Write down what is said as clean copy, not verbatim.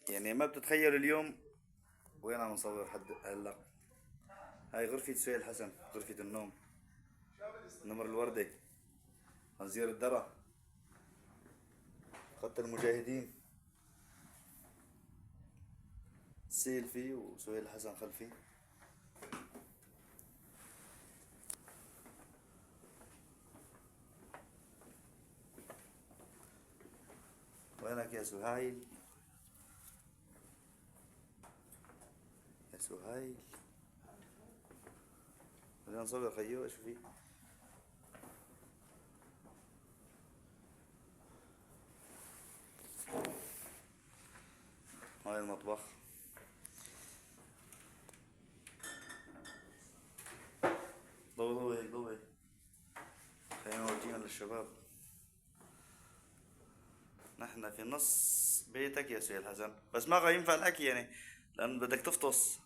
يعني ما بتتخيل اليوم وين عم نصور حد هلا. هاي غرفة سهيل حسن، غرفة النوم، نمر الوردة، خنزير الدرة، خط المجاهدين، سيلفي وسهيل حسن خلفي. وينك يا سهيل؟ يا سهيل، بدنا نصور خيو. ايش في؟ هاي المطبخ. ضوي ضوي هيك ضوي. خلينا نورجيهم للشباب. نحن في نص بيتك يا سهيل حسن، بس ما ينفع الحكي يعني، لأن بدك تفطس.